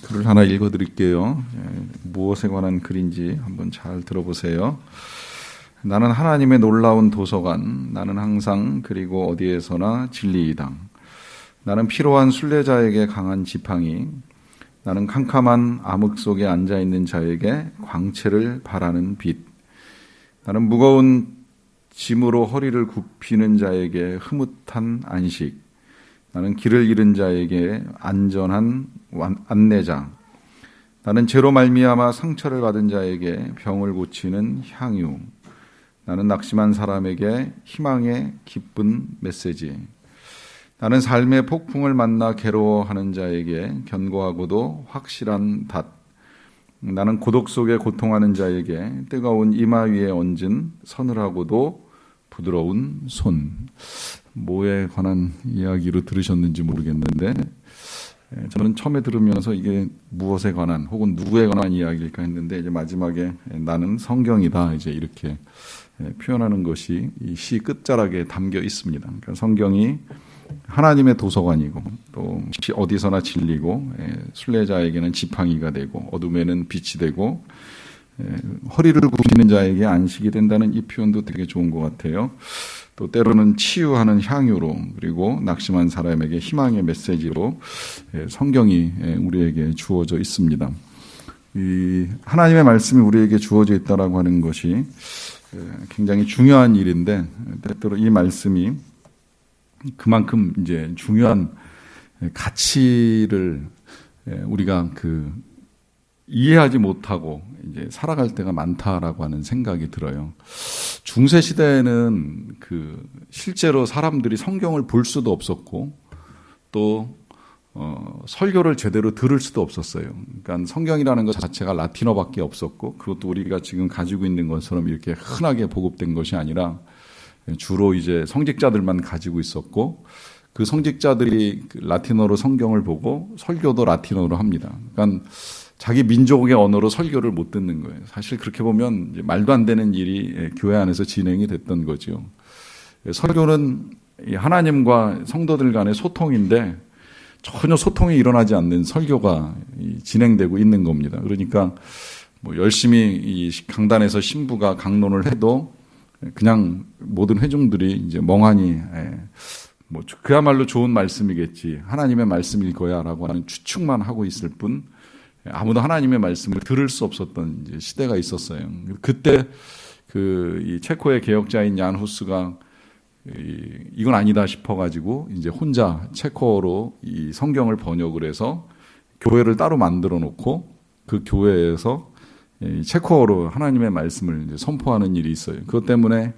글을 하나 읽어드릴게요. 무엇에 관한 글인지 한번 잘 들어보세요. 나는 하나님의 놀라운 도서관, 나는 항상 그리고 어디에서나 진리이다. 나는 피로한 순례자에게 강한 지팡이, 나는 캄캄한 암흑 속에 앉아있는 자에게 광채를 발하는 빛, 나는 무거운 짐으로 허리를 굽히는 자에게 흐뭇한 안식, 나는 길을 잃은 자에게 안전한 안내자, 나는 죄로 말미암아 상처를 받은 자에게 병을 고치는 향유, 나는 낙심한 사람에게 희망의 기쁜 메시지, 나는 삶의 폭풍을 만나 괴로워하는 자에게 견고하고도 확실한 닷, 나는 고독 속에 고통하는 자에게 뜨거운 이마 위에 얹은 서늘하고도 부드러운 손. 뭐에 관한 이야기로 들으셨는지 모르겠는데 저는 처음에 들으면서 이게 무엇에 관한 혹은 누구에 관한 이야기일까 했는데 이제 마지막에 나는 성경이다 이제 이렇게 표현하는 것이 이 시 끝자락에 담겨 있습니다. 그러니까 성경이 하나님의 도서관이고 또 어디서나 진리고 순례자에게는 지팡이가 되고 어둠에는 빛이 되고 허리를 굽히는 자에게 안식이 된다는 이 표현도 되게 좋은 것 같아요. 또 때로는 치유하는 향유로 그리고 낙심한 사람에게 희망의 메시지로 성경이 우리에게 주어져 있습니다. 이 하나님의 말씀이 우리에게 주어져 있다라고 하는 것이 굉장히 중요한 일인데 때때로 이 말씀이 그만큼 이제 중요한 가치를 우리가 이해하지 못하고 이제 살아갈 때가 많다라고 하는 생각이 들어요. 중세 시대에는 실제로 사람들이 성경을 볼 수도 없었고 또 설교를 제대로 들을 수도 없었어요. 그러니까 성경이라는 것 자체가 라틴어밖에 없었고 그것도 우리가 지금 가지고 있는 것처럼 이렇게 흔하게 보급된 것이 아니라 주로 이제 성직자들만 가지고 있었고 그 성직자들이 라틴어로 성경을 보고 설교도 라틴어로 합니다. 그러니까 자기 민족의 언어로 설교를 못 듣는 거예요. 사실 그렇게 보면 이제 말도 안 되는 일이 교회 안에서 진행이 됐던 거죠. 설교는 하나님과 성도들 간의 소통인데 전혀 소통이 일어나지 않는 설교가 진행되고 있는 겁니다. 그러니까 열심히 이 강단에서 신부가 강론을 해도 그냥 모든 회중들이 이제 멍하니 그야말로 좋은 말씀이겠지 하나님의 말씀일 거야라고 하는 추측만 하고 있을 뿐 아무도 하나님의 말씀을 들을 수 없었던 이제 시대가 있었어요. 그때 이 체코의 개혁자인 얀 후스가 이건 아니다 싶어가지고 이제 혼자 체코어로 이 성경을 번역을 해서 교회를 따로 만들어 놓고 그 교회에서 체코어로 하나님의 말씀을 이제 선포하는 일이 있어요. 그것 때문에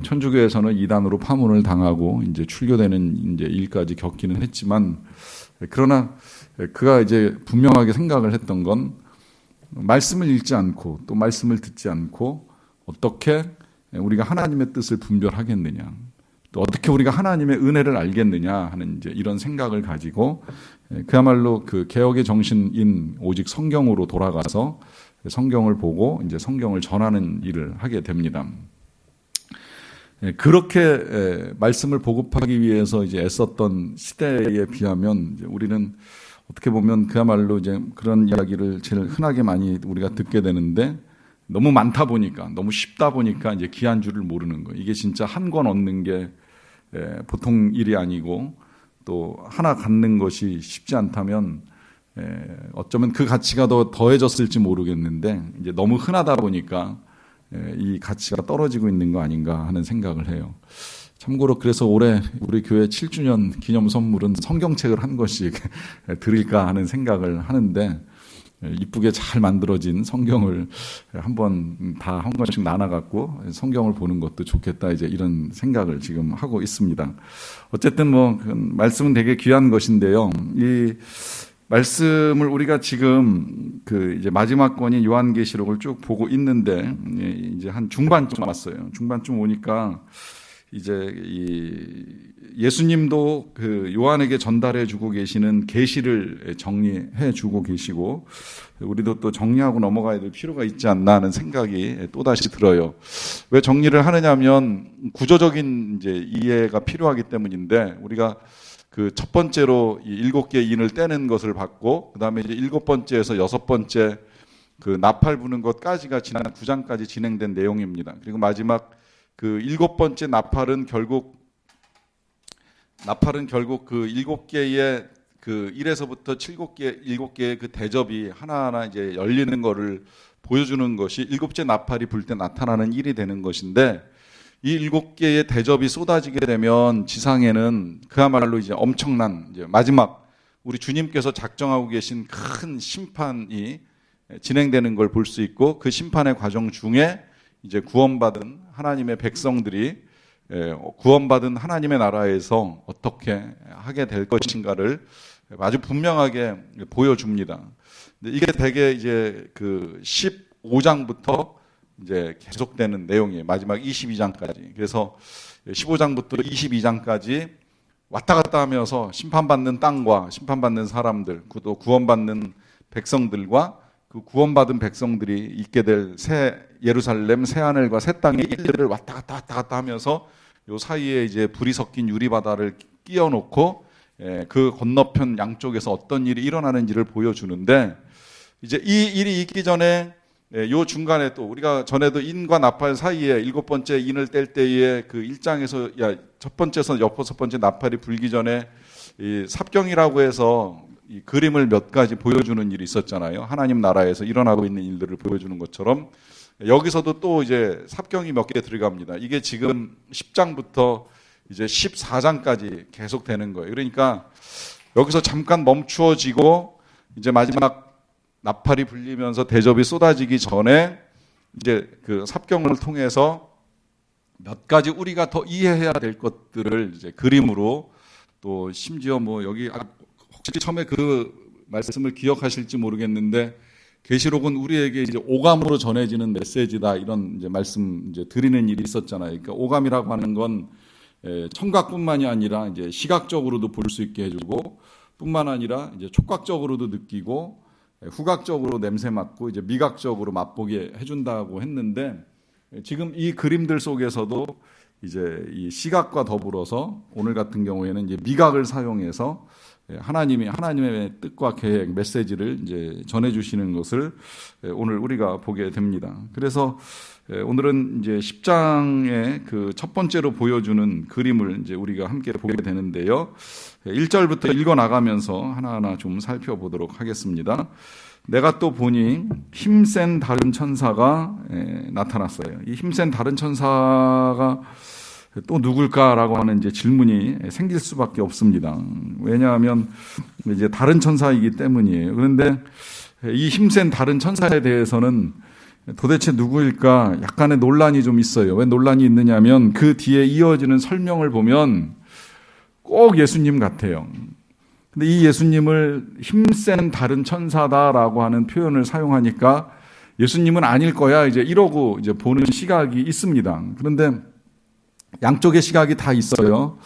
천주교에서는 이단으로 파문을 당하고 이제 출교되는 이제 일까지 겪기는 했지만 그러나 그가 이제 분명하게 생각을 했던 건 말씀을 읽지 않고 또 말씀을 듣지 않고 어떻게 우리가 하나님의 뜻을 분별하겠느냐, 또 어떻게 우리가 하나님의 은혜를 알겠느냐 하는 이제 이런 생각을 가지고 그야말로 그 개혁의 정신인 오직 성경으로 돌아가서 성경을 보고 이제 성경을 전하는 일을 하게 됩니다. 그렇게 말씀을 보급하기 위해서 이제 애썼던 시대에 비하면 이제 우리는 어떻게 보면 그야말로 이제 그런 이야기를 제일 흔하게 많이 우리가 듣게 되는데 너무 많다 보니까 너무 쉽다 보니까 이제 귀한 줄을 모르는 거예요. 이게 진짜 한 권 얻는 게 보통 일이 아니고 또 하나 갖는 것이 쉽지 않다면 어쩌면 그 가치가 더 더해졌을지 모르겠는데 이제 너무 흔하다 보니까 이 가치가 떨어지고 있는 거 아닌가 하는 생각을 해요. 참고로 그래서 올해 우리 교회 7주년 기념 선물은 성경책을 한 권씩 드릴까 하는 생각을 하는데 이쁘게 잘 만들어진 성경을 한번 다 한 권씩 나눠갖고 성경을 보는 것도 좋겠다 이제 이런 생각을 지금 하고 있습니다. 어쨌든 말씀은 되게 귀한 것인데요. 이 말씀을 우리가 지금 이제 마지막 권인 요한계시록을 쭉 보고 있는데 이제 한 중반쯤 왔어요. 중반쯤 오니까 이제 예수님도 요한에게 전달해 주고 계시는 계시를 정리해 주고 계시고 우리도 또 정리하고 넘어가야 될 필요가 있지 않나 하는 생각이 또다시 들어요. 왜 정리를 하느냐면 구조적인 이제 이해가 필요하기 때문인데 우리가 그 첫 번째로 이 7개의 인을 떼는 것을 받고, 그 다음에 이제 7번째에서 6번째 그 나팔 부는 것까지가 지난 9장까지 진행된 내용입니다. 그리고 마지막 그 7번째 나팔은 결국 그 7개의 그 1에서부터 7개의 그 대접이 하나하나 이제 열리는 거를 보여주는 것이 7째 나팔이 불 때 나타나는 일이 되는 것인데, 이 7개의 대접이 쏟아지게 되면 지상에는 그야말로 이제 엄청난 이제 마지막 우리 주님께서 작정하고 계신 큰 심판이 진행되는 걸 볼 수 있고, 그 심판의 과정 중에 이제 구원받은 하나님의 백성들이 구원받은 하나님의 나라에서 어떻게 하게 될 것인가를 아주 분명하게 보여줍니다. 이게 대개 이제 그 15장부터 이제 계속되는 내용이에요. 마지막 22장까지. 그래서 15장부터 22장까지 왔다 갔다 하면서 심판받는 땅과 심판받는 사람들, 또 구원받는 백성들과 그 구원받은 백성들이 있게 될 새 예루살렘, 새 하늘과 새 땅의 일들을 왔다 갔다 하면서 요 사이에 이제 불이 섞인 유리바다를 끼워놓고 그 건너편 양쪽에서 어떤 일이 일어나는지를 보여주는데, 이제 이 일이 있기 전에 요 중간에 또 우리가 전에도 인과 나팔 사이에 7번째 인을 뗄 때에 그 1장에서 첫 번째에서 6번째 나팔이 불기 전에 이 삽경이라고 해서 이 그림을 몇 가지 보여주는 일이 있었잖아요. 하나님 나라에서 일어나고 있는 일들을 보여주는 것처럼 여기서도 또 이제 삽경이 몇 개 들어갑니다. 이게 지금 10장부터 이제 14장까지 계속 되는 거예요. 그러니까 여기서 잠깐 멈추어지고 이제 마지막 나팔이 불리면서 대접이 쏟아지기 전에 이제 그 삽경을 통해서 몇 가지 우리가 더 이해해야 될 것들을 이제 그림으로, 또 심지어 뭐 여기 혹시 처음에 그 말씀을 기억하실지 모르겠는데, 계시록은 우리에게 이제 오감으로 전해지는 메시지다, 이런 이제 말씀 이제 드리는 일이 있었잖아요. 그러니까 오감이라고 하는 건 청각뿐만이 아니라 이제 시각적으로도 볼 수 있게 해주고, 뿐만 아니라 이제 촉각적으로도 느끼고, 후각적으로 냄새 맡고, 이제 미각적으로 맛보게 해준다고 했는데, 지금 이 그림들 속에서도 이제 이 시각과 더불어서 오늘 같은 경우에는 이제 미각을 사용해서 하나님의 뜻과 계획, 메시지를 이제 전해주시는 것을 오늘 우리가 보게 됩니다. 그래서 오늘은 이제 10장의 그 첫 번째로 보여주는 그림을 이제 우리가 함께 보게 되는데요. 1절부터 읽어 나가면서 하나하나 좀 살펴보도록 하겠습니다. 내가 또 보니 힘센 다른 천사가 나타났어요. 이 힘센 다른 천사가 또 누굴까라고 하는 이제 질문이 생길 수밖에 없습니다. 왜냐하면 이제 다른 천사이기 때문이에요. 그런데 이 힘센 다른 천사에 대해서는 도대체 누구일까 약간의 논란이 좀 있어요. 왜 논란이 있느냐면 그 뒤에 이어지는 설명을 보면 꼭 예수님 같아요. 근데 이 예수님을 힘센 다른 천사다라고 하는 표현을 사용하니까 예수님은 아닐 거야 이제 이러고 이제 보는 시각이 있습니다. 그런데 양쪽의 시각이 다 있어요.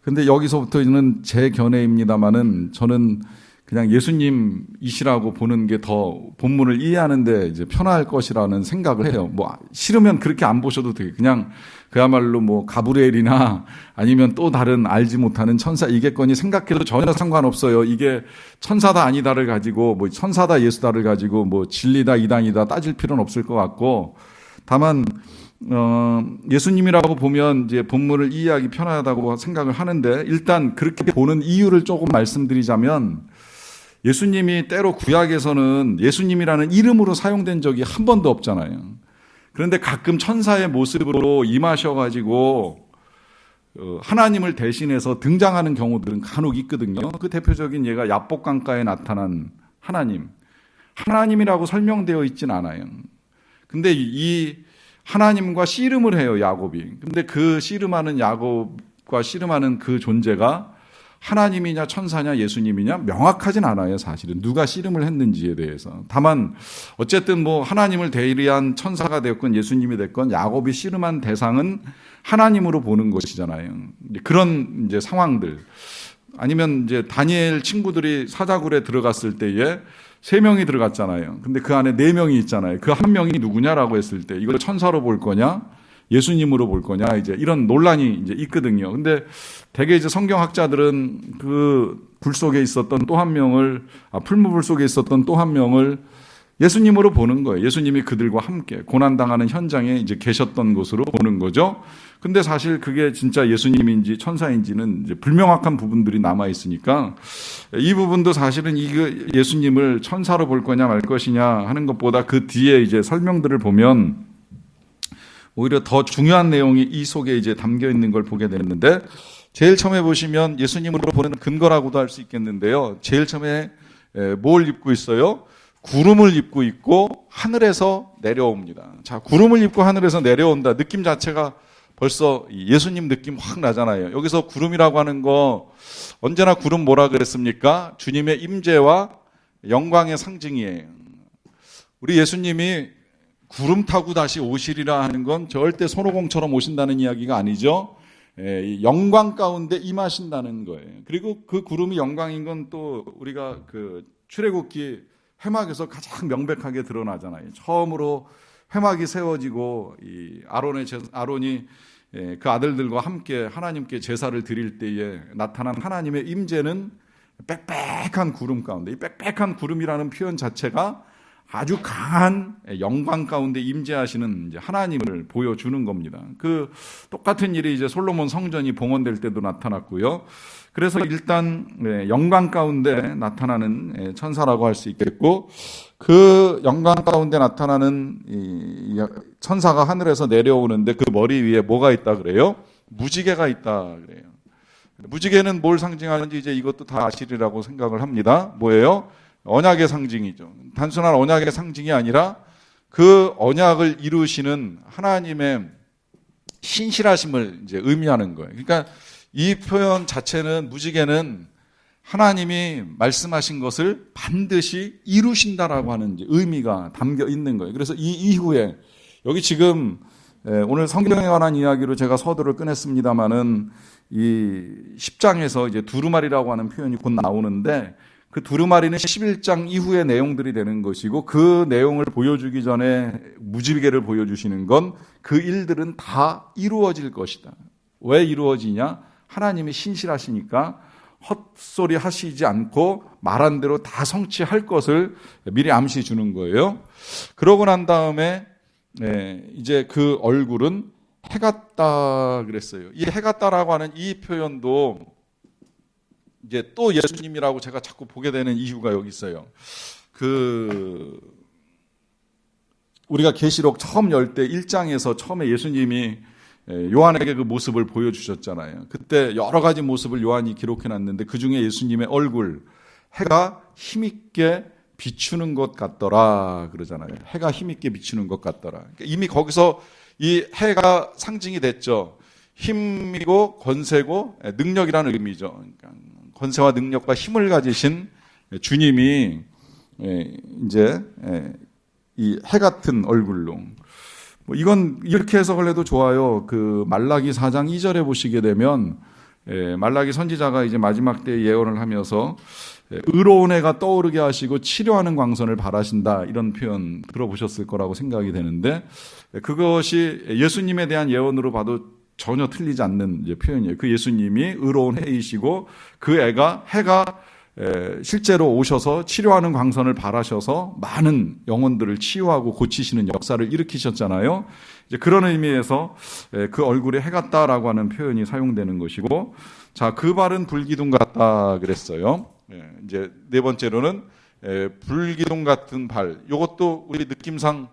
근데 여기서부터는 제 견해입니다만은 저는 그냥 예수님이시라고 보는 게 더 본문을 이해하는데 이제 편할 것이라는 생각을 해요. 뭐 싫으면 그렇게 안 보셔도 돼요. 그냥 그야말로 뭐 가브리엘이나 아니면 또 다른 알지 못하는 천사이겠거니 생각해도 전혀 상관없어요. 이게 천사다 아니다를 가지고 뭐 천사다 예수다를 가지고 뭐 진리다 이단이다 따질 필요는 없을 것 같고, 다만 예수님이라고 보면 이제 본문을 이해하기 편하다고 생각을 하는데, 일단 그렇게 보는 이유를 조금 말씀드리자면, 예수님이 때로 구약에서는 예수님이라는 이름으로 사용된 적이 한 번도 없잖아요. 그런데 가끔 천사의 모습으로 임하셔가지고 하나님을 대신해서 등장하는 경우들은 간혹 있거든요. 그 대표적인 예가 야복강가에 나타난 하나님이라고 설명되어 있진 않아요. 근데 이 하나님과 씨름을 해요, 야곱이. 근데 그 씨름하는 야곱과 씨름하는 그 존재가 하나님이냐 천사냐 예수님이냐 명확하진 않아요, 사실은. 누가 씨름을 했는지에 대해서. 다만 어쨌든 뭐 하나님을 대리한 천사가 되었건 예수님이 됐건 야곱이 씨름한 대상은 하나님으로 보는 것이잖아요. 그런 이제 상황들. 아니면 이제 다니엘 친구들이 사자굴에 들어갔을 때에 3명이 들어갔잖아요. 근데 그 안에 4명이 있잖아요. 그 한 명이 누구냐라고 했을 때 이걸 천사로 볼 거냐 예수님으로 볼 거냐, 이제 이런 논란이 이제 있거든요. 근데 대개 이제 성경학자들은 그 불 속에 있었던 또 한 명을, 풀무불 속에 있었던 또 한 명을 예수님으로 보는 거예요. 예수님이 그들과 함께 고난당하는 현장에 이제 계셨던 것으로 보는 거죠. 근데 사실 그게 진짜 예수님인지 천사인지는 이제 불명확한 부분들이 남아 있으니까 이 부분도 사실은 예수님을 천사로 볼 거냐 말 것이냐 하는 것보다 그 뒤에 이제 설명들을 보면 오히려 더 중요한 내용이 이 속에 이제 담겨 있는 걸 보게 되는데, 제일 처음에 보시면 예수님으로 보는 근거라고도 할 수 있겠는데요. 제일 처음에 뭘 입고 있어요? 구름을 입고 있고 하늘에서 내려옵니다. 자, 구름을 입고 하늘에서 내려온다. 느낌 자체가 벌써 예수님 느낌 확 나잖아요. 여기서 구름이라고 하는 거, 언제나 구름 뭐라 그랬습니까? 주님의 임재와 영광의 상징이에요. 우리 예수님이 구름 타고 다시 오시리라 하는 건 절대 손오공처럼 오신다는 이야기가 아니죠. 영광 가운데 임하신다는 거예요. 그리고 그 구름이 영광인 건 또 우리가 그 출애굽기 회막에서 가장 명백하게 드러나잖아요. 처음으로 회막이 세워지고 이 아론이 그 아들들과 함께 하나님께 제사를 드릴 때에 나타난 하나님의 임재는 빽빽한 구름 가운데, 이 빽빽한 구름이라는 표현 자체가 아주 강한 영광 가운데 임재하시는 이제 하나님을 보여주는 겁니다. 그 똑같은 일이 이제 솔로몬 성전이 봉헌될 때도 나타났고요. 그래서 일단 영광 가운데 나타나는 천사라고 할 수 있겠고, 그 영광 가운데 나타나는 이 천사가 하늘에서 내려오는데 그 머리 위에 뭐가 있다 그래요? 무지개가 있다 그래요. 무지개는 뭘 상징하는지 이제 이것도 다 아시리라고 생각을 합니다. 뭐예요? 언약의 상징이죠. 단순한 언약의 상징이 아니라 그 언약을 이루시는 하나님의 신실하심을 이제 의미하는 거예요. 그러니까 이 표현 자체는, 무지개는 하나님이 말씀하신 것을 반드시 이루신다라고 하는 의미가 담겨 있는 거예요. 그래서 이 이후에 여기 지금 오늘 성경에 관한 이야기로 제가 서두를 꺼냈습니다만은 이 10장에서 이제 두루마리라고 하는 표현이 곧 나오는데, 그 두루마리는 11장 이후의 내용들이 되는 것이고, 그 내용을 보여주기 전에 무지개를 보여주시는 건 그 일들은 다 이루어질 것이다. 왜 이루어지냐? 하나님이 신실하시니까 헛소리 하시지 않고 말한 대로 다 성취할 것을 미리 암시 주는 거예요. 그러고 난 다음에 이제 그 얼굴은 해 같다 그랬어요. 이 해 같다라고 하는 이 표현도 이제 또 예수님이라고 제가 자꾸 보게 되는 이유가 여기 있어요. 우리가 계시록 처음 열 때 1장에서 처음에 예수님이 요한에게 그 모습을 보여주셨잖아요. 그때 여러 가지 모습을 요한이 기록해놨는데 그 중에 예수님의 얼굴, 해가 힘있게 비추는 것 같더라 그러잖아요. 해가 힘있게 비추는 것 같더라. 그러니까 이미 거기서 이 해가 상징이 됐죠. 힘이고 권세고 능력이라는 의미죠. 그러니까 권세와 능력과 힘을 가지신 주님이 이제 이 해 같은 얼굴로, 이건 이렇게 해석을 해도 좋아요. 그 말라기 4장 2절에 보시게 되면 말라기 선지자가 이제 마지막 때 예언을 하면서 의로운 해가 떠오르게 하시고 치료하는 광선을 바라신다, 이런 표현 들어보셨을 거라고 생각이 되는데, 그것이 예수님에 대한 예언으로 봐도 전혀 틀리지 않는 이제 표현이에요. 그 예수님이 의로운 해이시고 그 해가 실제로 오셔서 치료하는 광선을 바라셔서 많은 영혼들을 치유하고 고치시는 역사를 일으키셨잖아요. 이제 그런 의미에서 그 얼굴에 해 같다라고 하는 표현이 사용되는 것이고, 자, 그 발은 불기둥 같다 그랬어요. 이제 네 번째로는 불기둥 같은 발. 이것도 우리 느낌상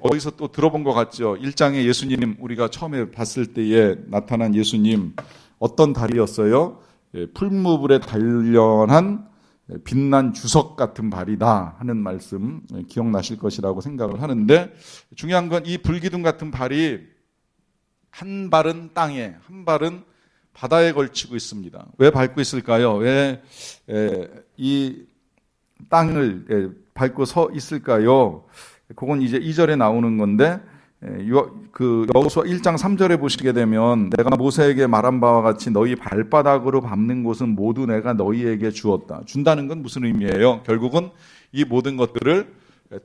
어디서 또 들어본 것 같죠. 1장에 예수님, 우리가 처음에 봤을 때에 나타난 예수님 어떤 발이었어요? 풀무불에 단련한 빛난 주석 같은 발이다 하는 말씀 기억나실 것이라고 생각을 하는데, 중요한 건 이 불기둥 같은 발이 한 발은 땅에, 한 발은 바다에 걸치고 있습니다. 왜 밟고 있을까요? 왜 이 땅을 밟고 서 있을까요? 그건 이제 2절에 나오는 건데, 여호수아 1장 3절에 보시게 되면 내가 모세에게 말한 바와 같이 너희 발바닥으로 밟는 곳은 모두 내가 너희에게 주었다. 준다는 건 무슨 의미예요? 결국은 이 모든 것들을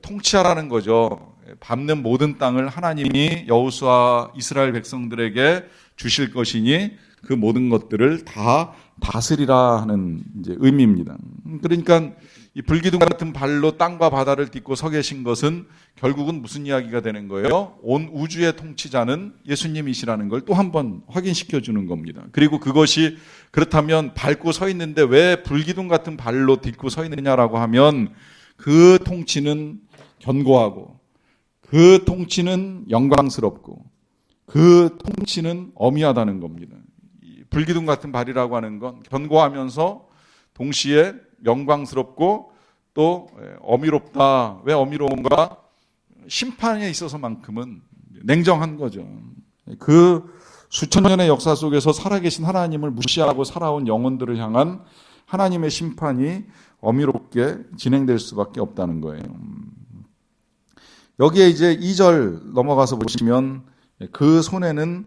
통치하라는 거죠. 밟는 모든 땅을 하나님이 여호수아 이스라엘 백성들에게 주실 것이니 그 모든 것들을 다 다스리라 하는 이제 의미입니다. 그러니까 이 불기둥 같은 발로 땅과 바다를 딛고 서 계신 것은 결국은 무슨 이야기가 되는 거예요? 온 우주의 통치자는 예수님이시라는 걸 또 한 번 확인시켜 주는 겁니다. 그리고 그것이 그렇다면 밟고 서 있는데 왜 불기둥 같은 발로 딛고 서 있느냐라고 하면 그 통치는 견고하고 그 통치는 영광스럽고 그 통치는 어미하다는 겁니다. 불기둥 같은 발이라고 하는 건 견고하면서 동시에 영광스럽고 또 어미롭다. 왜 어미로운가? 심판에 있어서만큼은 냉정한 거죠. 그 수천 년의 역사 속에서 살아계신 하나님을 무시하고 살아온 영혼들을 향한 하나님의 심판이 어미롭게 진행될 수밖에 없다는 거예요. 여기에 이제 2절 넘어가서 보시면 그 손에는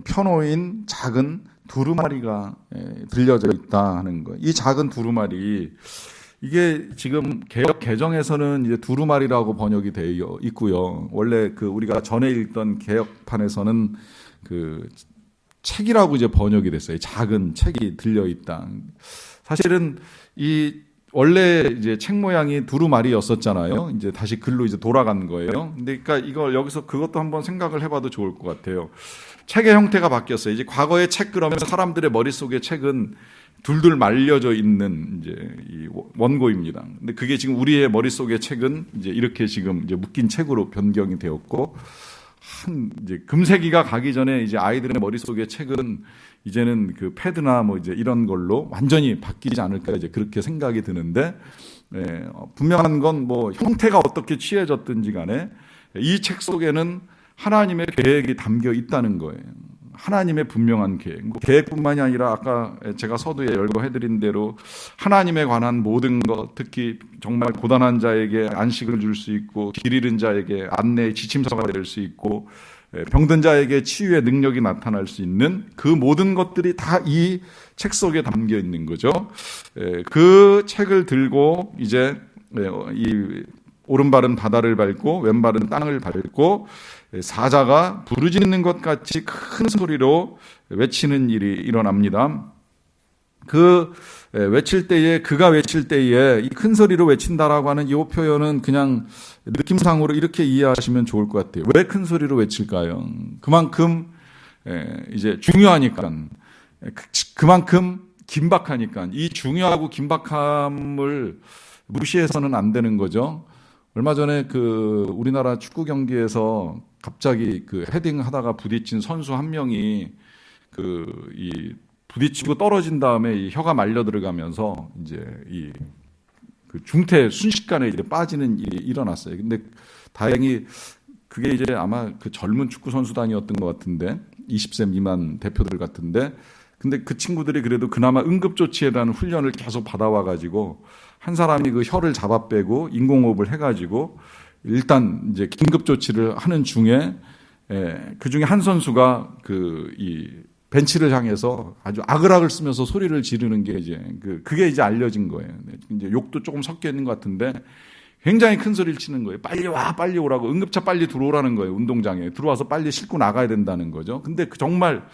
펴놓인 작은 두루마리가 들려져 있다 하는 거예요. 이 작은 두루마리, 이게 지금 개역 개정에서는 이제 두루마리라고 번역이 되어 있고요. 원래 그 우리가 전에 읽던 개역판에서는 그 책이라고 이제 번역이 됐어요. 작은 책이 들려 있다. 사실은 이 원래 이제 책 모양이 두루마리였었잖아요. 이제 다시 글로 이제 돌아간 거예요. 근데 그러니까 이걸 여기서 그것도 한번 생각을 해봐도 좋을 것 같아요. 책의 형태가 바뀌었어요. 이제 과거의 책 그러면 사람들의 머릿속에 책은 둘둘 말려져 있는 이제 이 원고입니다. 근데 그게 지금 우리의 머릿속의 책은 이제 이렇게 지금 이제 묶인 책으로 변경이 되었고, 이제 금세기가 가기 전에 이제 아이들의 머릿속의 책은 이제는 그 패드나 뭐 이제 이런 걸로 완전히 바뀌지 않을까 이제 그렇게 생각이 드는데, 분명한 건 뭐 형태가 어떻게 취해졌든지 간에 이 책 속에는 하나님의 계획이 담겨 있다는 거예요. 하나님의 분명한 계획. 계획뿐만이 아니라 아까 제가 서두에 열거해드린 대로 하나님에 관한 모든 것, 특히 정말 고단한 자에게 안식을 줄 수 있고 길 잃은 자에게 안내의 지침서가 될 수 있고 병든 자에게 치유의 능력이 나타날 수 있는 그 모든 것들이 다 이 책 속에 담겨 있는 거죠. 그 책을 들고 이제 이 오른발은 바다를 밟고 왼발은 땅을 밟고 사자가 부르짖는 것 같이 큰 소리로 외치는 일이 일어납니다. 그가 외칠 때에 이 큰 소리로 외친다라고 하는 이 표현은 그냥 느낌상으로 이렇게 이해하시면 좋을 것 같아요. 왜 큰 소리로 외칠까요? 그만큼 이제 중요하니까, 그만큼 긴박하니까. 이 중요하고 긴박함을 무시해서는 안 되는 거죠. 얼마 전에 그 우리나라 축구 경기에서 갑자기 그 헤딩 하다가 부딪힌 선수 한 명이 부딪히고 떨어진 다음에 이 혀가 말려 들어가면서 이제 그 중태 순식간에 이제 빠지는 일이 일어났어요. 근데 다행히 그게 이제 아마 그 젊은 축구 선수단이었던 것 같은데 20세 미만 대표들 같은데, 근데 그 친구들이 그래도 그나마 응급조치에 대한 훈련을 계속 받아와가지고 한 사람이 그 혀를 잡아 빼고 인공호흡을 해가지고 일단 이제 긴급조치를 하는 중에 그 중에 한 선수가 이 벤치를 향해서 아주 아글아글 쓰면서 소리를 지르는 게 이제 그게 이제 알려진 거예요. 이제 욕도 조금 섞여 있는 것 같은데 굉장히 큰 소리를 치는 거예요. 빨리 와, 빨리 오라고. 응급차 빨리 들어오라는 거예요. 운동장에 들어와서 빨리 싣고 나가야 된다는 거죠. 근데 정말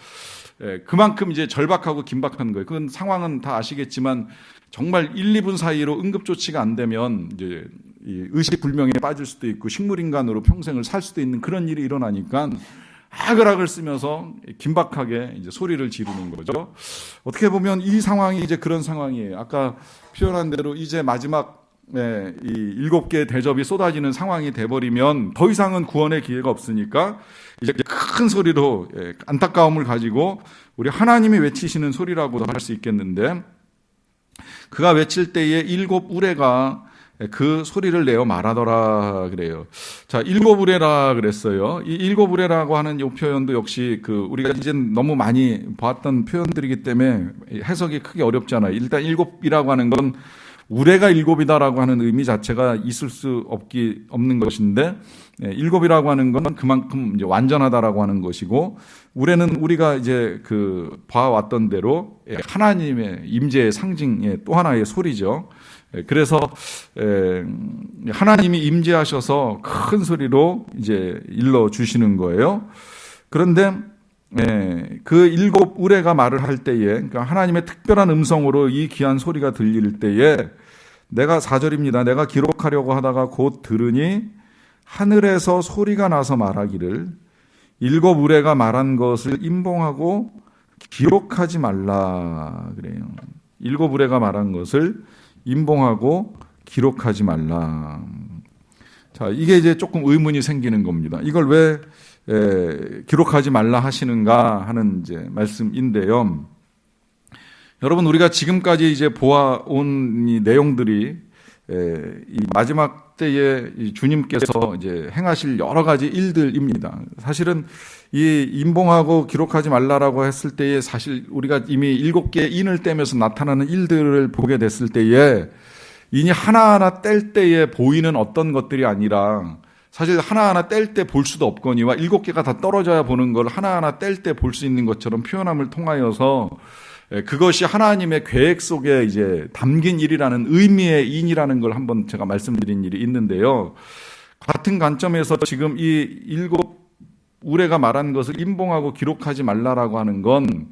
그만큼 이제 절박하고 긴박한 거예요. 그건 상황은 다 아시겠지만 정말 1, 2분 사이로 응급조치가 안 되면 이제 의식불명에 빠질 수도 있고 식물인간으로 평생을 살 수도 있는 그런 일이 일어나니까 아글아글 쓰면서 긴박하게 이제 소리를 지르는 거죠. 어떻게 보면 이 상황이 이제 그런 상황이에요. 아까 표현한 대로 이제 마지막 이 7개의 대접이 쏟아지는 상황이 돼버리면 더 이상은 구원의 기회가 없으니까 이제 큰 소리로 안타까움을 가지고 우리 하나님이 외치시는 소리라고도 할 수 있겠는데, 그가 외칠 때에 7 우레가 그 소리를 내어 말하더라 그래요. 자, 7 우레라 그랬어요. 이 7 우레라고 하는 이 표현도 역시 우리가 이제 너무 많이 봤던 표현들이기 때문에 해석이 크게 어렵잖아요. 일단 7이라고 하는 건 우레가 7이다라고 하는 의미 자체가 있을 수 없는 것인데, 7이라고 하는 건 그만큼 이제 완전하다라고 하는 것이고, 우레는 우리가 이제 봐왔던 대로 하나님의 임재의 상징의 또 하나의 소리죠. 그래서 하나님이 임재하셔서 큰 소리로 이제 일러 주시는 거예요. 그런데 그 일곱 의뢰가 말을 할 때에, 그러니까 하나님의 특별한 음성으로 이 귀한 소리가 들릴 때에 내가 4절입니다. 내가 기록하려고 하다가 곧 들으니 하늘에서 소리가 나서 말하기를 일곱 의뢰가 말한 것을 임봉하고 기록하지 말라 그래요. 일곱 의뢰가 말한 것을 임봉하고 기록하지 말라. 자, 이게 이제 조금 의문이 생기는 겁니다. 이걸 왜 기록하지 말라 하시는가 하는 이제 말씀인데요. 여러분, 우리가 지금까지 이제 보아온 이 내용들이 이 마지막 때에 이 주님께서 이제 행하실 여러 가지 일들입니다. 사실은 이 임봉하고 기록하지 말라라고 했을 때에 사실 우리가 이미 7개의 인을 떼면서 나타나는 일들을 보게 됐을 때에 인이 하나하나 뗄 때에 보이는 어떤 것들이 아니라 사실 하나하나 뗄 때 볼 수도 없거니와 7개가 다 떨어져야 보는 걸 하나하나 뗄 때 볼 수 있는 것처럼 표현함을 통하여서 그것이 하나님의 계획 속에 이제 담긴 일이라는 의미의 인이라는 걸 한번 제가 말씀드린 일이 있는데요. 같은 관점에서 지금 이 일곱 의뢰가 말한 것을 임봉하고 기록하지 말라라고 하는 건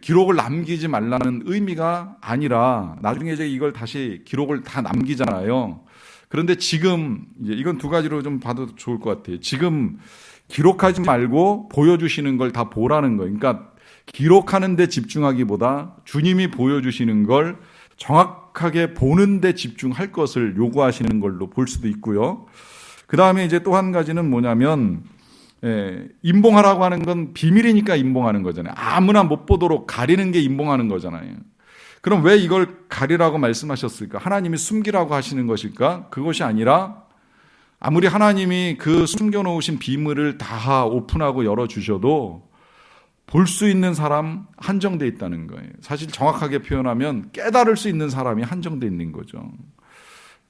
기록을 남기지 말라는 의미가 아니라 나중에 이제 이걸 다시 기록을 다 남기잖아요. 그런데 지금 이제 이건 두 가지로 좀 봐도 좋을 것 같아요. 지금 기록하지 말고 보여주시는 걸 다 보라는 거예요. 그러니까 기록하는 데 집중하기보다 주님이 보여주시는 걸 정확하게 보는 데 집중할 것을 요구하시는 걸로 볼 수도 있고요. 그 다음에 이제 또 한 가지는 뭐냐면 임봉하라고 하는 건 비밀이니까 임봉하는 거잖아요. 아무나 못 보도록 가리는 게 임봉하는 거잖아요. 그럼 왜 이걸 가리라고 말씀하셨을까? 하나님이 숨기라고 하시는 것일까? 그것이 아니라 아무리 하나님이 그 숨겨놓으신 비밀을 다 오픈하고 열어주셔도 볼 수 있는 사람 한정되어 있다는 거예요. 사실 정확하게 표현하면 깨달을 수 있는 사람이 한정되어 있는 거죠.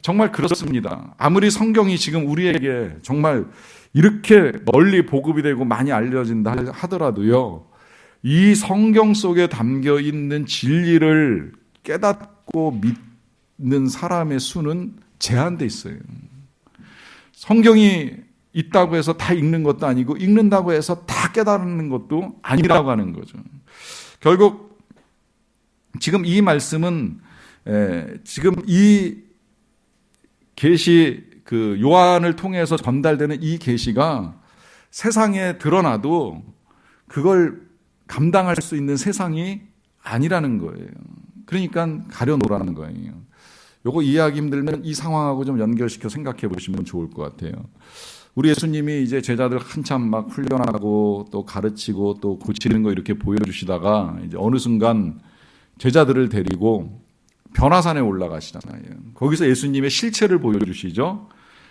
정말 그렇습니다. 아무리 성경이 지금 우리에게 정말 이렇게 널리 보급이 되고 많이 알려진다 하더라도요, 이 성경 속에 담겨 있는 진리를 깨닫고 믿는 사람의 수는 제한되어 있어요. 성경이 있다고 해서 다 읽는 것도 아니고 읽는다고 해서 다 깨달는 것도 아니라고 하는 거죠. 결국 지금 이 말씀은 지금 이 계시 그 요한을 통해서 전달되는 이 계시가 세상에 드러나도 그걸 감당할 수 있는 세상이 아니라는 거예요. 그러니까 가려놓으라는 거예요. 요거 이해하기 힘들면 이 상황하고 좀 연결시켜 생각해 보시면 좋을 것 같아요. 우리 예수님이 이제 제자들 한참 막 훈련하고 또 가르치고 또 고치는 거 이렇게 보여주시다가 이제 어느 순간 제자들을 데리고 변화산에 올라가시잖아요. 거기서 예수님의 실체를 보여주시죠.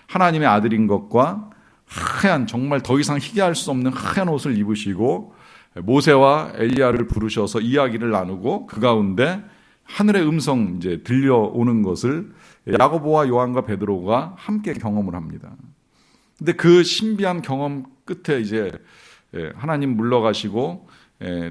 하나님의 아들인 것과 하얀, 정말 더 이상 희귀할 수 없는 하얀 옷을 입으시고 모세와 엘리야를 부르셔서 이야기를 나누고 그 가운데 하늘의 음성 이제 들려오는 것을 야고보와 요한과 베드로가 함께 경험을 합니다. 근데 그 신비한 경험 끝에 이제 하나님 물러가시고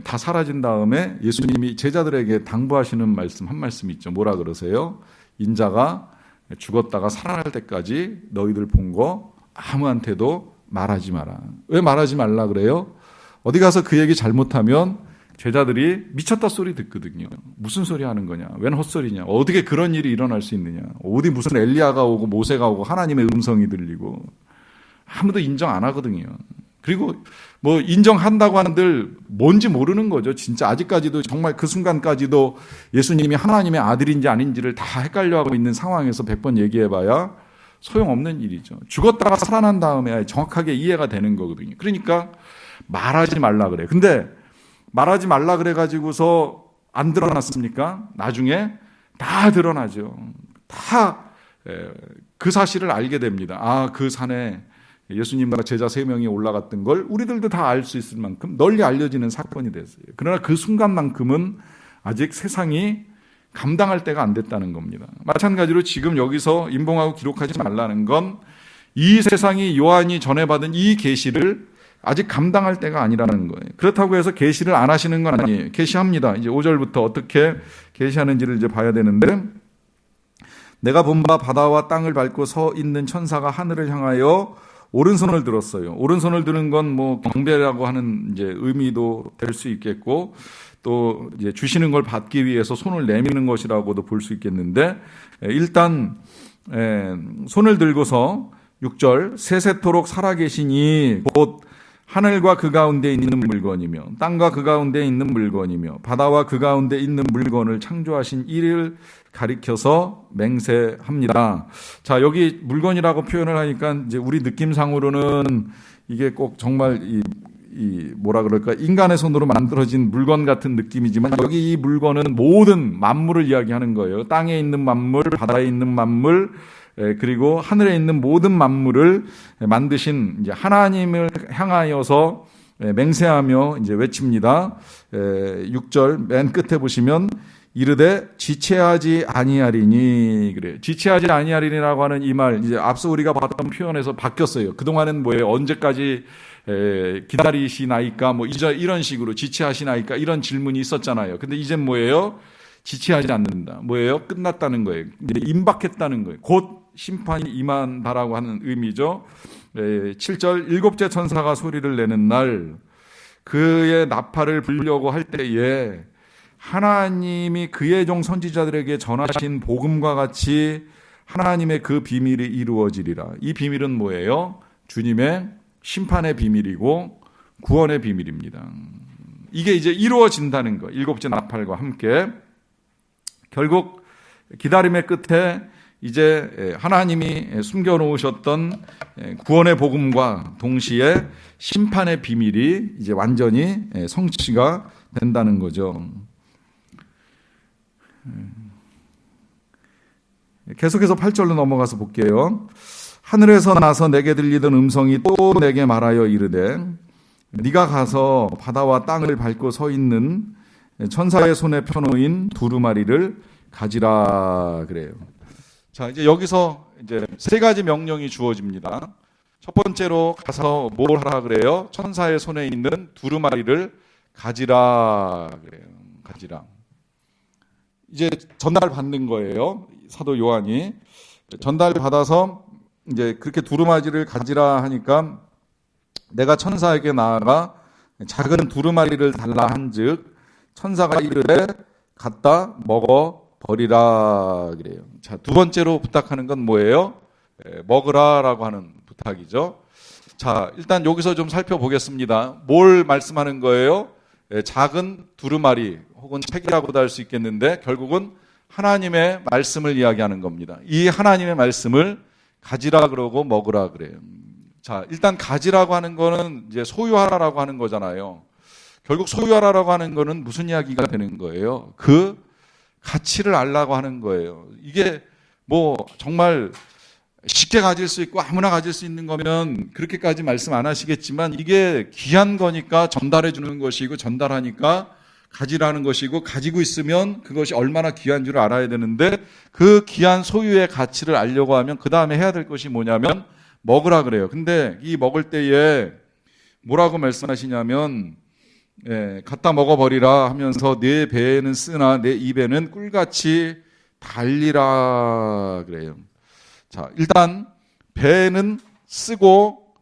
다 사라진 다음에 예수님이 제자들에게 당부하시는 말씀 한 말씀 있죠. 뭐라 그러세요? 인자가 죽었다가 살아날 때까지 너희들 본 거 아무한테도 말하지 마라. 왜 말하지 말라 그래요? 어디 가서 그 얘기 잘못하면 제자들이 미쳤다 소리 듣거든요. 무슨 소리 하는 거냐? 웬 헛소리냐? 어떻게 그런 일이 일어날 수 있느냐? 어디 무슨 엘리야가 오고 모세가 오고 하나님의 음성이 들리고 아무도 인정 안 하거든요. 그리고 뭐 인정한다고 하는들 뭔지 모르는 거죠. 진짜 아직까지도 정말 그 순간까지도 예수님이 하나님의 아들인지 아닌지를 다 헷갈려하고 있는 상황에서 100번 얘기해봐야 소용없는 일이죠. 죽었다가 살아난 다음에 정확하게 이해가 되는 거거든요. 그러니까 말하지 말라 그래. 근데 말하지 말라 그래가지고서 안 드러났습니까? 나중에 다 드러나죠. 다 그 사실을 알게 됩니다. 아, 그 산에 예수님과 제자 3명이 올라갔던 걸 우리들도 다 알 수 있을 만큼 널리 알려지는 사건이 됐어요. 그러나 그 순간만큼은 아직 세상이 감당할 때가 안 됐다는 겁니다. 마찬가지로 지금 여기서 임봉하고 기록하지 말라는 건 이 세상이 요한이 전해받은 이 계시를 아직 감당할 때가 아니라는 거예요. 그렇다고 해서 계시를 안 하시는 건 아니에요. 계시합니다. 이제 5절부터 어떻게 계시하는지를 이제 봐야 되는데, 내가 본 바 바다와 땅을 밟고 서 있는 천사가 하늘을 향하여 오른손을 들었어요. 오른손을 드는 건 뭐 경배라고 하는 이제 의미도 될 수 있겠고, 또 이제 주시는 걸 받기 위해서 손을 내미는 것이라고도 볼 수 있겠는데, 일단 손을 들고서 6절 세세토록 살아계시니 곧 하늘과 그 가운데 있는 물건이며 땅과 그 가운데 있는 물건이며 바다와 그 가운데 있는 물건을 창조하신 이를 가리켜서 맹세합니다. 자, 여기 물건이라고 표현을 하니까 이제 우리 느낌상으로는 이게 꼭 정말 뭐라 그럴까, 인간의 손으로 만들어진 물건 같은 느낌이지만, 여기 이 물건은 모든 만물을 이야기하는 거예요. 땅에 있는 만물, 바다에 있는 만물, 그리고 하늘에 있는 모든 만물을 만드신 이제 하나님을 향하여서 맹세하며 이제 외칩니다. 6절 맨 끝에 보시면 이르되 지체하지 아니하리니 그래요. 지체하지 아니하리니라고 하는 이 말, 이제 앞서 우리가 봤던 표현에서 바뀌었어요. 그동안은 뭐예요? 언제까지 기다리시나이까, 뭐 이런 식으로 지체하시나이까 이런 질문이 있었잖아요. 근데 이젠 뭐예요? 지체하지 않는다. 뭐예요? 끝났다는 거예요. 이제 임박했다는 거예요. 곧 심판이 임한다라고 하는 의미죠. 7절 일곱째 천사가 소리를 내는 날 그의 나팔을 불려고 할 때에 하나님이 그의 종 선지자들에게 전하신 복음과 같이 하나님의 그 비밀이 이루어지리라. 이 비밀은 뭐예요? 주님의 심판의 비밀이고 구원의 비밀입니다. 이게 이제 이루어진다는 거. 일곱째 나팔과 함께 결국 기다림의 끝에 이제 하나님이 숨겨놓으셨던 구원의 복음과 동시에 심판의 비밀이 이제 완전히 성취가 된다는 거죠. 계속해서 8절로 넘어가서 볼게요. 하늘에서 나서 내게 들리던 음성이 또 내게 말하여 이르되 네가 가서 바다와 땅을 밟고 서 있는 천사의 손에 펴놓인 두루마리를 가지라 그래요. 자, 이제 여기서 이제 세 가지 명령이 주어집니다. 첫 번째로 가서 뭘 하라 그래요? 천사의 손에 있는 두루마리를 가지라 그래요. 가지라. 이제 전달 받는 거예요. 사도 요한이 전달 받아서 이제 그렇게 두루마리를 가지라 하니까 내가 천사에게 나아가 작은 두루마리를 달라 한즉 천사가 이르되 갖다 먹어 버리라 그래요. 자, 두 번째로 부탁하는 건 뭐예요? 먹으라라고 하는 부탁이죠. 자, 일단 여기서 좀 살펴보겠습니다. 뭘 말씀하는 거예요? 작은 두루마리 혹은 책이라고도 할 수 있겠는데 결국은 하나님의 말씀을 이야기하는 겁니다. 이 하나님의 말씀을 가지라 그러고 먹으라 그래요. 자, 일단 가지라고 하는 거는 이제 소유하라라고 하는 거잖아요. 결국 소유하라라고 하는 거는 무슨 이야기가 되는 거예요? 그 가치를 알라고 하는 거예요. 이게 뭐 정말 쉽게 가질 수 있고 아무나 가질 수 있는 거면 그렇게까지 말씀 안 하시겠지만 이게 귀한 거니까 전달해 주는 것이고 전달하니까 가지라는 것이고 가지고 있으면 그것이 얼마나 귀한 줄 알아야 되는데 그 귀한 소유의 가치를 알려고 하면 그 다음에 해야 될 것이 뭐냐면 먹으라 그래요. 근데 이 먹을 때에 뭐라고 말씀하시냐면 갖다 먹어버리라 하면서 내 배에는 쓰나 내 입에는 꿀같이 달리라 그래요. 자, 일단 배에는 쓰고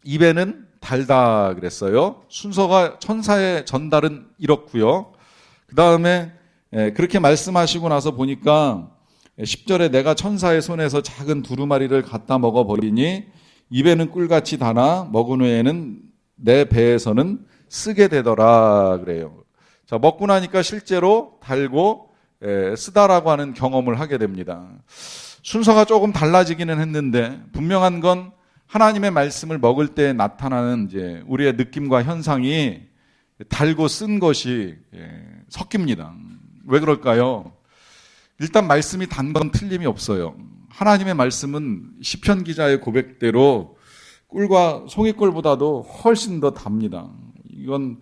입에는 달다 그랬어요. 순서가 천사의 전달은 이렇고요. 그 다음에 그렇게 말씀하시고 나서 보니까 10절에 내가 천사의 손에서 작은 두루마리를 갖다 먹어버리니 입에는 꿀같이 다나 먹은 후에는 내 배에서는 쓰게 되더라 그래요. 자, 먹고 나니까 실제로 달고 쓰다라고 하는 경험을 하게 됩니다. 순서가 조금 달라지기는 했는데 분명한 건 하나님의 말씀을 먹을 때 나타나는 이제 우리의 느낌과 현상이 달고 쓴 것이 섞입니다. 왜 그럴까요? 일단 말씀이 단 건 틀림이 없어요. 하나님의 말씀은 시편 기자의 고백대로 꿀과 송이꿀보다도 훨씬 더 답니다. 이건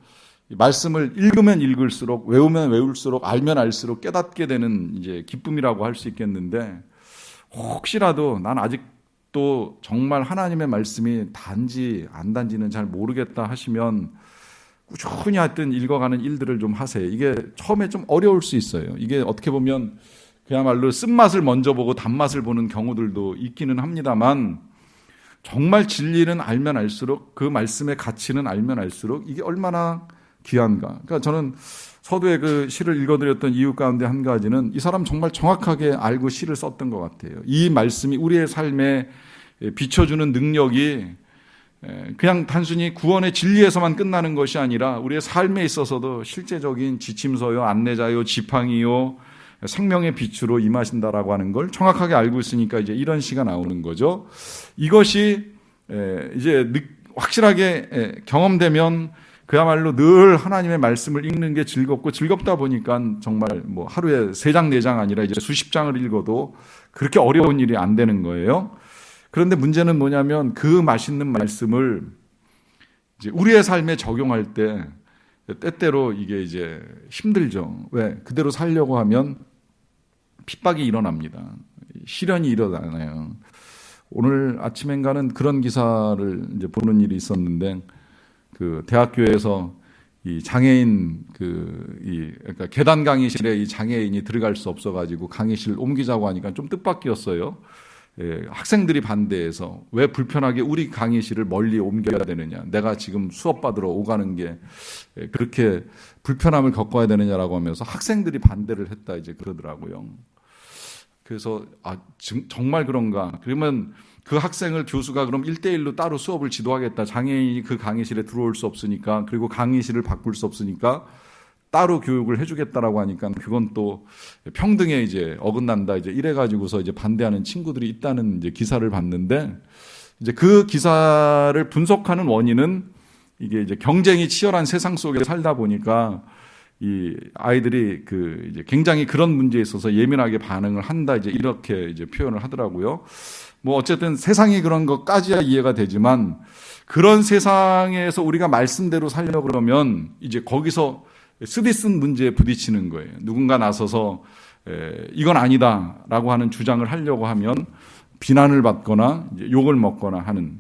말씀을 읽으면 읽을수록 외우면 외울수록 알면 알수록 깨닫게 되는 이제 기쁨이라고 할 수 있겠는데 혹시라도 난 아직도 정말 하나님의 말씀이 단지 안 단지는 잘 모르겠다 하시면 꾸준히 하여튼 읽어가는 일들을 좀 하세요. 이게 처음에 좀 어려울 수 있어요. 이게 어떻게 보면 그야말로 쓴맛을 먼저 보고 단맛을 보는 경우들도 있기는 합니다만 정말 진리는 알면 알수록 그 말씀의 가치는 알면 알수록 이게 얼마나 귀한가. 그러니까 저는 서두에 그 시를 읽어드렸던 이유 가운데 한 가지는 이 사람 정말 정확하게 알고 시를 썼던 것 같아요. 이 말씀이 우리의 삶에 비춰주는 능력이 그냥 단순히 구원의 진리에서만 끝나는 것이 아니라 우리의 삶에 있어서도 실제적인 지침서요, 안내자요, 지팡이요, 생명의 빛으로 임하신다라고 하는 걸 정확하게 알고 있으니까 이제 이런 시가 나오는 거죠. 이것이 이제 확실하게 경험되면 그야말로 늘 하나님의 말씀을 읽는 게 즐겁고 즐겁다 보니까 정말 뭐 하루에 3장, 4장 아니라 이제 수십 장을 읽어도 그렇게 어려운 일이 안 되는 거예요. 그런데 문제는 뭐냐면 그 맛있는 말씀을 이제 우리의 삶에 적용할 때 때때로 이게 이제 힘들죠. 왜? 그대로 살려고 하면 핍박이 일어납니다. 시련이 일어나요. 오늘 아침엔가는 그런 기사를 이제 보는 일이 있었는데 그 대학교에서 이 장애인 그러니까 계단 강의실에 이 장애인이 들어갈 수 없어가지고 강의실 옮기자고 하니까 좀 뜻밖이었어요. 학생들이 반대해서 왜 불편하게 우리 강의실을 멀리 옮겨야 되느냐. 내가 지금 수업 받으러 오가는 게 그렇게 불편함을 겪어야 되느냐라고 하면서 학생들이 반대를 했다 이제 그러더라고요. 그래서 정말 그런가. 그러면 그 학생을 교수가 그럼 1대1로 따로 수업을 지도하겠다. 장애인이 그 강의실에 들어올 수 없으니까 그리고 강의실을 바꿀 수 없으니까 따로 교육을 해주겠다라고 하니까 그건 또 평등에 이제 어긋난다 이제 이래가지고서 이제 반대하는 친구들이 있다는 이제 기사를 봤는데 이제 그 기사를 분석하는 원인은 이게 이제 경쟁이 치열한 세상 속에 살다 보니까 이 아이들이 그 이제 굉장히 그런 문제에 있어서 예민하게 반응을 한다 이제 이렇게 이제 표현을 하더라고요. 뭐 어쨌든 세상이 그런 것까지야 이해가 되지만 그런 세상에서 우리가 말씀대로 살려고 그러면 이제 거기서 쓰디쓴 문제에 부딪히는 거예요. 누군가 나서서 이건 아니다라고 하는 주장을 하려고 하면 비난을 받거나 이제 욕을 먹거나 하는.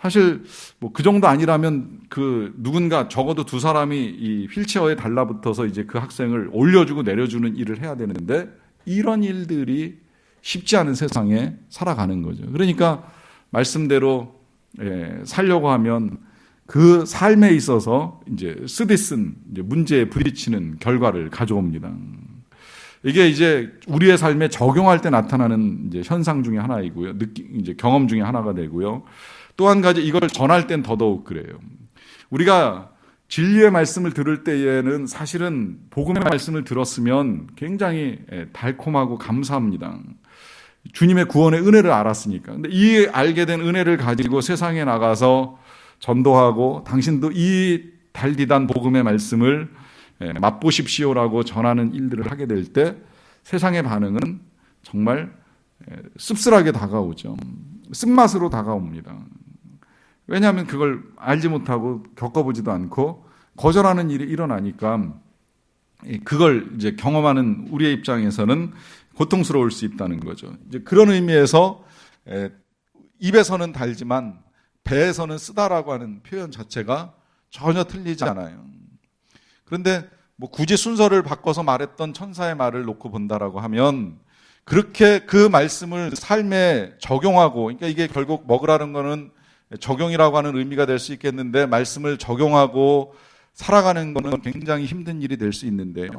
사실 뭐 그 정도 아니라면 그 누군가 적어도 2사람이 이 휠체어에 달라붙어서 이제 그 학생을 올려주고 내려주는 일을 해야 되는데 이런 일들이 쉽지 않은 세상에 살아가는 거죠. 그러니까 말씀대로 살려고 하면 그 삶에 있어서 이제 쓰디쓴 이제 문제에 부딪히는 결과를 가져옵니다. 이게 이제 우리의 삶에 적용할 때 나타나는 이제 현상 중에 하나이고요. 이제 경험 중에 하나가 되고요. 또 한 가지 이걸 전할 땐 더더욱 그래요. 우리가 진리의 말씀을 들을 때에는 사실은 복음의 말씀을 들었으면 굉장히 달콤하고 감사합니다. 주님의 구원의 은혜를 알았으니까. 근데 이 알게 된 은혜를 가지고 세상에 나가서 전도하고 당신도 이 달디단 복음의 말씀을 맛보십시오라고 전하는 일들을 하게 될 때 세상의 반응은 정말 씁쓸하게 다가오죠. 쓴맛으로 다가옵니다. 왜냐하면 그걸 알지 못하고 겪어보지도 않고 거절하는 일이 일어나니까 그걸 이제 경험하는 우리의 입장에서는 고통스러울 수 있다는 거죠. 이제 그런 의미에서 입에서는 달지만 배에서는 쓰다라고 하는 표현 자체가 전혀 틀리지 않아요. 그런데 뭐 굳이 순서를 바꿔서 말했던 천사의 말을 놓고 본다라고 하면 그렇게 그 말씀을 삶에 적용하고, 그러니까 이게 결국 먹으라는 거는 적용이라고 하는 의미가 될 수 있겠는데 말씀을 적용하고 살아가는 거는 굉장히 힘든 일이 될 수 있는데요.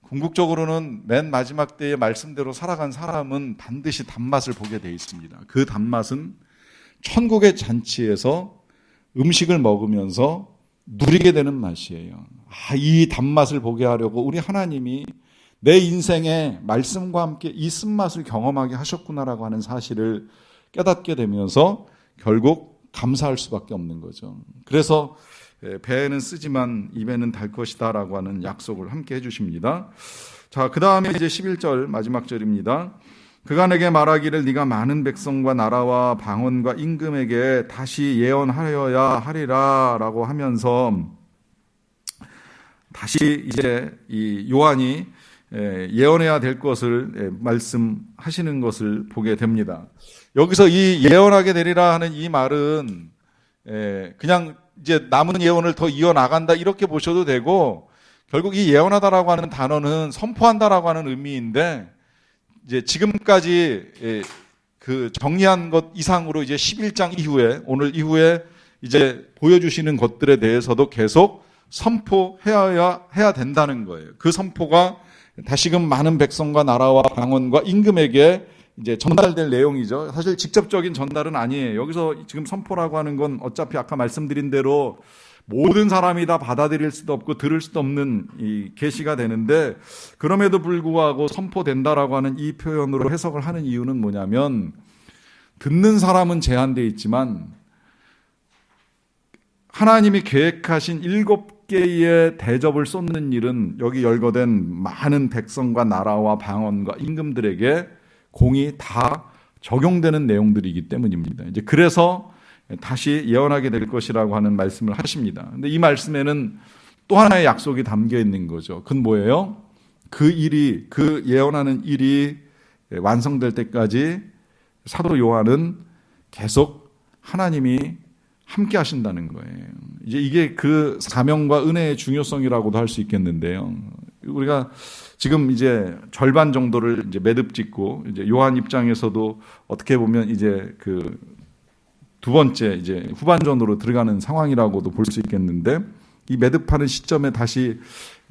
궁극적으로는 맨 마지막 때의 말씀대로 살아간 사람은 반드시 단맛을 보게 돼 있습니다. 그 단맛은 천국의 잔치에서 음식을 먹으면서 누리게 되는 맛이에요. 이 단맛을 보게 하려고 우리 하나님이 내 인생에 말씀과 함께 이 쓴맛을 경험하게 하셨구나라고 하는 사실을 깨닫게 되면서 결국 감사할 수밖에 없는 거죠. 그래서 배에는 쓰지만 입에는 달 것이다라고 하는 약속을 함께 해주십니다. 자, 그 다음에 이제 11절 마지막 절입니다. 그가 내게 말하기를 네가 많은 백성과 나라와 방언과 임금에게 다시 예언하여야 하리라라고 하면서 다시 이제 이 요한이 예언해야 될 것을 말씀하시는 것을 보게 됩니다. 여기서 이 예언하게 되리라 하는 이 말은 그냥 이제 남은 예언을 더 이어나간다 이렇게 보셔도 되고 결국 이 예언하다라고 하는 단어는 선포한다라고 하는 의미인데 이제 지금까지 그 정리한 것 이상으로 이제 11장 이후에, 오늘 이후에 이제 보여주시는 것들에 대해서도 계속 선포해야 된다는 거예요. 그 선포가 다시금 많은 백성과 나라와 방언과 임금에게 이제 전달될 내용이죠. 사실 직접적인 전달은 아니에요. 여기서 지금 선포라고 하는 건 어차피 아까 말씀드린 대로 모든 사람이 다 받아들일 수도 없고 들을 수도 없는 이 계시가 되는데, 그럼에도 불구하고 선포된다라고 하는 이 표현으로 해석을 하는 이유는 뭐냐면, 듣는 사람은 제한되어 있지만 하나님이 계획하신 7개의 대접을 쏟는 일은 여기 열거된 많은 백성과 나라와 방언과 임금들에게 공이 다 적용되는 내용들이기 때문입니다. 이제 그래서 다시 예언하게 될 것이라고 하는 말씀을 하십니다. 근데 이 말씀에는 또 하나의 약속이 담겨 있는 거죠. 그건 뭐예요? 그 예언하는 일이 완성될 때까지 사도 요한은 계속 하나님이 함께 하신다는 거예요. 이제 이게 그 사명과 은혜의 중요성이라고도 할 수 있겠는데요. 우리가 지금 이제 절반 정도를 이제 매듭 짓고, 이제 요한 입장에서도 어떻게 보면 이제 그 두 번째 이제 후반전으로 들어가는 상황이라고도 볼 수 있겠는데, 이 매듭하는 시점에 다시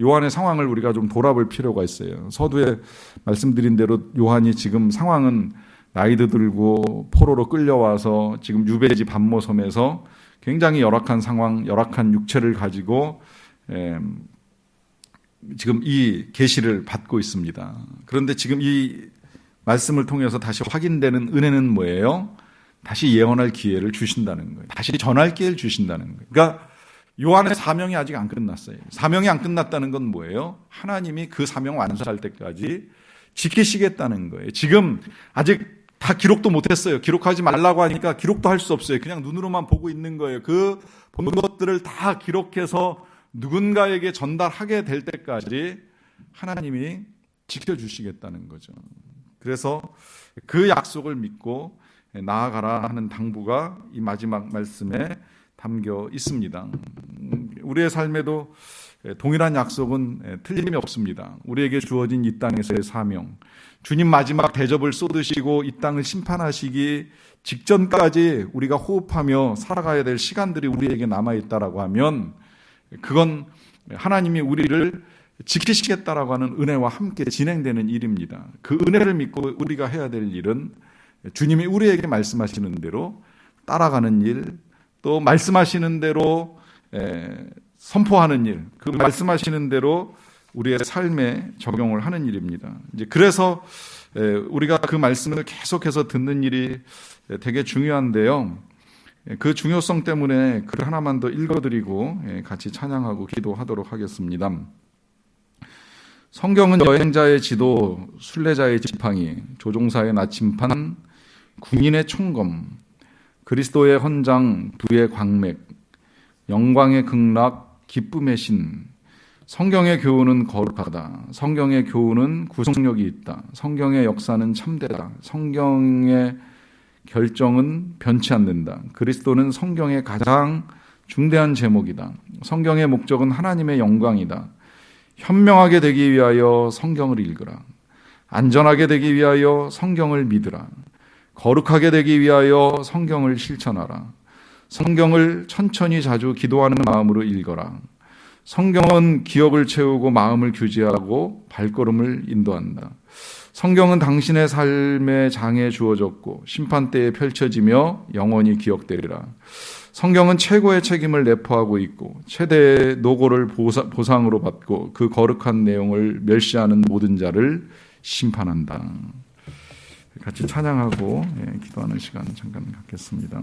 요한의 상황을 우리가 좀 돌아볼 필요가 있어요. 서두에 말씀드린 대로 요한이 지금 상황은 나이도 들고 포로로 끌려와서 지금 유배지 반모섬에서 굉장히 열악한 상황, 열악한 육체를 가지고 지금 이 계시를 받고 있습니다. 그런데 지금 이 말씀을 통해서 다시 확인되는 은혜는 뭐예요? 다시 예언할 기회를 주신다는 거예요. 다시 전할 기회를 주신다는 거예요. 그러니까 요한의 사명이 아직 안 끝났어요. 사명이 안 끝났다는 건 뭐예요? 하나님이 그 사명 완수할 때까지 지키시겠다는 거예요. 지금 아직 다 기록도 못했어요. 기록하지 말라고 하니까 기록도 할 수 없어요. 그냥 눈으로만 보고 있는 거예요. 그 본 것들을 다 기록해서 누군가에게 전달하게 될 때까지 하나님이 지켜주시겠다는 거죠. 그래서 그 약속을 믿고 나아가라 하는 당부가 이 마지막 말씀에 담겨 있습니다. 우리의 삶에도 동일한 약속은 틀림이 없습니다. 우리에게 주어진 이 땅에서의 사명, 주님 마지막 대접을 쏟으시고 이 땅을 심판하시기 직전까지 우리가 호흡하며 살아가야 될 시간들이 우리에게 남아있다라고 하면, 그건 하나님이 우리를 지키시겠다라고 하는 은혜와 함께 진행되는 일입니다. 그 은혜를 믿고 우리가 해야 될 일은 주님이 우리에게 말씀하시는 대로 따라가는 일, 또 말씀하시는 대로 선포하는 일, 그 말씀하시는 대로 우리의 삶에 적용을 하는 일입니다. 이제 그래서 우리가 그 말씀을 계속해서 듣는 일이 되게 중요한데요. 그 중요성 때문에 글 하나만 더 읽어드리고 같이 찬양하고 기도하도록 하겠습니다. 성경은 여행자의 지도, 순례자의 지팡이, 조종사의 나침판, 군인의 총검, 그리스도의 헌장, 부의 광맥, 영광의 극락, 기쁨의 신. 성경의 교훈은 거룩하다. 성경의 교훈은 구속력이 있다. 성경의 역사는 참되다. 성경의 결정은 변치 않는다. 그리스도는 성경의 가장 중대한 제목이다. 성경의 목적은 하나님의 영광이다. 현명하게 되기 위하여 성경을 읽으라. 안전하게 되기 위하여 성경을 믿으라. 거룩하게 되기 위하여 성경을 실천하라. 성경을 천천히 자주 기도하는 마음으로 읽어라. 성경은 기억을 채우고 마음을 규제하고 발걸음을 인도한다. 성경은 당신의 삶의 장에 주어졌고 심판대에 펼쳐지며 영원히 기억되리라. 성경은 최고의 책임을 내포하고 있고 최대의 노고를 보상으로 받고 그 거룩한 내용을 멸시하는 모든 자를 심판한다. 같이 찬양하고 기도하는 시간 잠깐 갖겠습니다.